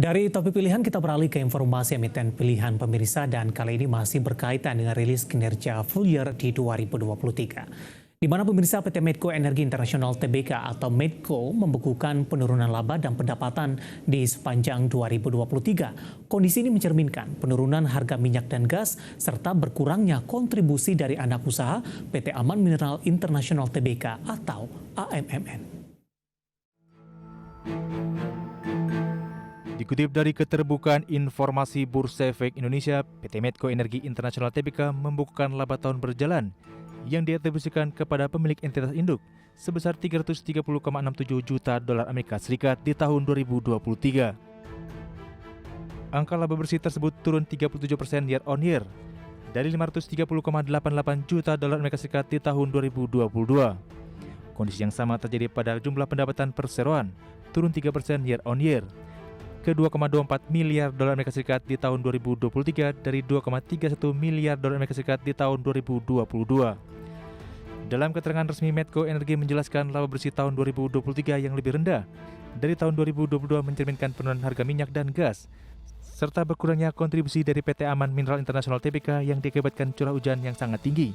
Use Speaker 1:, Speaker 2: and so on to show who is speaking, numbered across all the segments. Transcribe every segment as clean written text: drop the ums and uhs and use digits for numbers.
Speaker 1: Dari topik pilihan kita beralih ke informasi emiten pilihan pemirsa dan kali ini masih berkaitan dengan rilis kinerja full year di 2023. Di mana pemirsa PT Medco Energi Internasional Tbk atau Medco membukukan penurunan laba dan pendapatan di sepanjang 2023. Kondisi ini mencerminkan penurunan harga minyak dan gas serta berkurangnya kontribusi dari anak usaha PT Aman Mineral Internasional Tbk atau AMMN.
Speaker 2: Dikutip dari Keterbukaan Informasi Bursa Efek Indonesia, PT Medco Energi Internasional Tbk membukukan laba tahun berjalan yang diatribusikan kepada pemilik entitas induk sebesar 330,67 juta dolar Amerika Serikat di tahun 2023. Angka laba bersih tersebut turun 37% year on year dari 530,88 juta dolar Amerika Serikat di tahun 2022. Kondisi yang sama terjadi pada jumlah pendapatan perseroan, turun 3% year on year ke 2,24 miliar dolar Amerika Serikat di tahun 2023 dari 2,31 miliar dolar Amerika Serikat di tahun 2022. Dalam keterangan resmi, Medco Energi menjelaskan laba bersih tahun 2023 yang lebih rendah dari tahun 2022 mencerminkan penurunan harga minyak dan gas, serta berkurangnya kontribusi dari PT Aman Mineral Internasional Tbk yang diakibatkan curah hujan yang sangat tinggi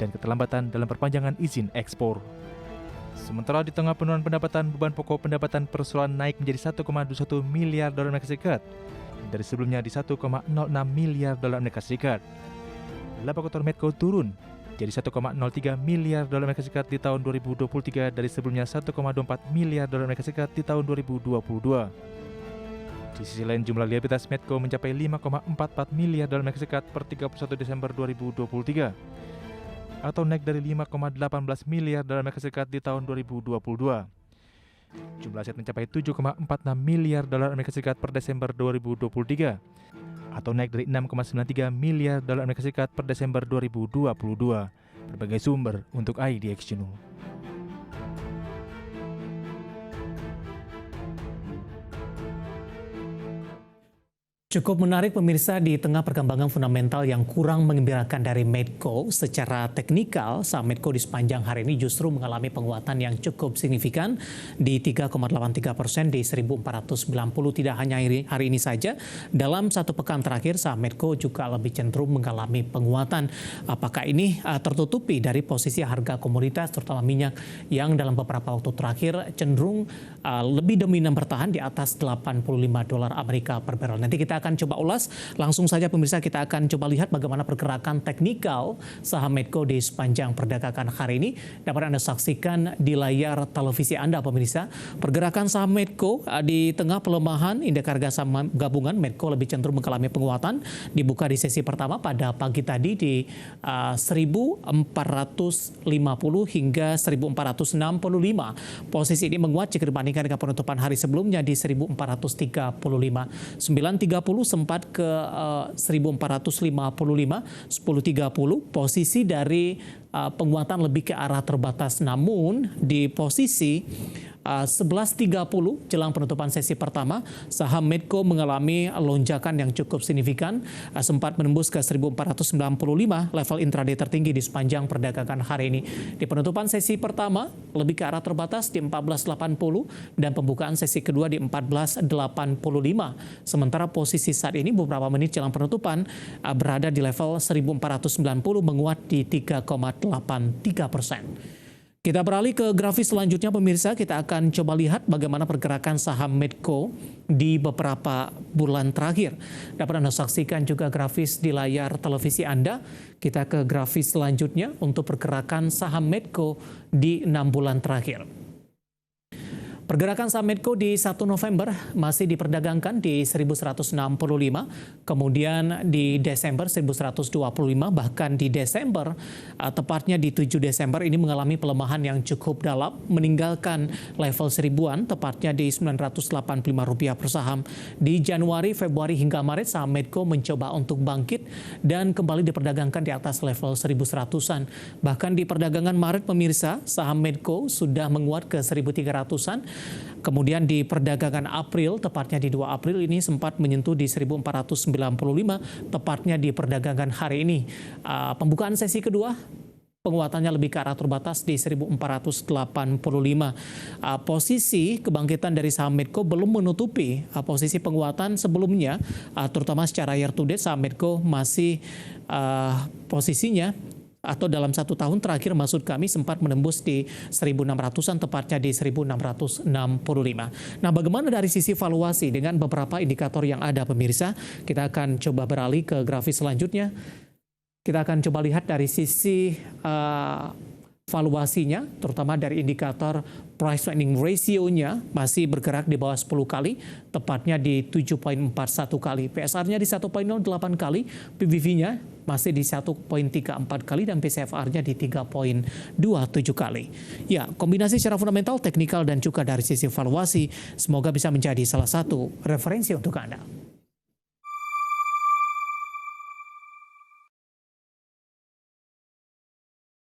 Speaker 2: dan keterlambatan dalam perpanjangan izin ekspor. Sementara di tengah penurunan pendapatan, beban pokok pendapatan perseroan naik menjadi 1,21 miliar dolar Amerika Serikat dari sebelumnya di 1,06 miliar dolar Amerika Serikat. Laba kotor Medco turun jadi 1,03 miliar dolar Amerika Serikat di tahun 2023 dari sebelumnya 1,24 miliar dolar Amerika Serikat di tahun 2022. Di sisi lain, jumlah liabilitas Medco mencapai 5,44 miliar dolar Amerika Serikat per 31 Desember 2023. Atau naik dari 5,18 miliar dolar Amerika Serikat di tahun 2022. Jumlah aset mencapai 7,46 miliar dolar Amerika Serikat per Desember 2023 atau naik dari 6,93 miliar dolar Amerika Serikat per Desember 2022. Berbagai sumber untuk IDX Channel.
Speaker 1: Cukup menarik pemirsa, di tengah perkembangan fundamental yang kurang menggembirakan dari Medco, secara teknikal saham Medco di sepanjang hari ini justru mengalami penguatan yang cukup signifikan di 3,83% di 1490. Tidak hanya hari ini saja, dalam satu pekan terakhir saham Medco juga lebih cenderung mengalami penguatan. Apakah ini tertutupi dari posisi harga komoditas terutama minyak yang dalam beberapa waktu terakhir cenderung lebih dominan bertahan di atas 85 dolar Amerika per barrel. Nanti kita akan coba ulas. Langsung saja pemirsa, kita akan coba lihat bagaimana pergerakan teknikal saham Medco di sepanjang perdagangan hari ini. Dapat Anda saksikan di layar televisi Anda pemirsa. Pergerakan saham Medco di tengah pelemahan indeks harga saham gabungan, Medco lebih cenderung mengalami penguatan. Dibuka di sesi pertama pada pagi tadi di 1450 hingga 1465. Posisi ini menguat jika dibandingkan dengan penutupan hari sebelumnya di 1435. 930 sempat ke 1455, 1030. Posisi dari penguatan lebih ke arah terbatas, namun di posisi 11.30 jelang penutupan sesi pertama, saham Medco mengalami lonjakan yang cukup signifikan, sempat menembus ke 1495, level intraday tertinggi di sepanjang perdagangan hari ini. Di penutupan sesi pertama lebih ke arah terbatas di 1480 dan pembukaan sesi kedua di 1485. Sementara posisi saat ini beberapa menit jelang penutupan berada di level 1490, menguat di 3,83%. Kita beralih ke grafis selanjutnya pemirsa, kita akan coba lihat bagaimana pergerakan saham Medco di beberapa bulan terakhir. Dapat Anda saksikan juga grafis di layar televisi Anda. Kita ke grafis selanjutnya untuk pergerakan saham Medco di 6 bulan terakhir. Pergerakan saham Medco di 1 November masih diperdagangkan di 1165, kemudian di Desember 1125, bahkan di Desember, tepatnya di 7 Desember ini mengalami pelemahan yang cukup dalam, meninggalkan level seribuan, tepatnya di Rp985 per saham. Di Januari, Februari hingga Maret, saham Medco mencoba untuk bangkit dan kembali diperdagangkan di atas level 1100-an. Bahkan di perdagangan Maret pemirsa, saham Medco sudah menguat ke 1300-an. Kemudian di perdagangan April, tepatnya di 2 April ini sempat menyentuh di 1495, tepatnya di perdagangan hari ini. Pembukaan sesi kedua penguatannya lebih ke arah terbatas di 1485. Posisi kebangkitan dari saham Medco belum menutupi posisi penguatan sebelumnya, terutama secara year to date saham Medco masih posisinya atau dalam 1 tahun terakhir maksud kami sempat menembus di 1.600-an, tepatnya di 1.665. Nah, bagaimana dari sisi valuasi dengan beberapa indikator yang ada pemirsa? Kita akan coba beralih ke grafis selanjutnya. Kita akan coba lihat dari sisi valuasinya, terutama dari indikator price earning ratio-nya masih bergerak di bawah 10 kali, tepatnya di 7.41 kali. PSR-nya di 1.08 kali, PBV-nya masih di 1.34 kali, dan PCFR-nya di 3.27 kali. Ya, kombinasi secara fundamental, teknikal, dan juga dari sisi valuasi, semoga bisa menjadi salah satu referensi untuk Anda.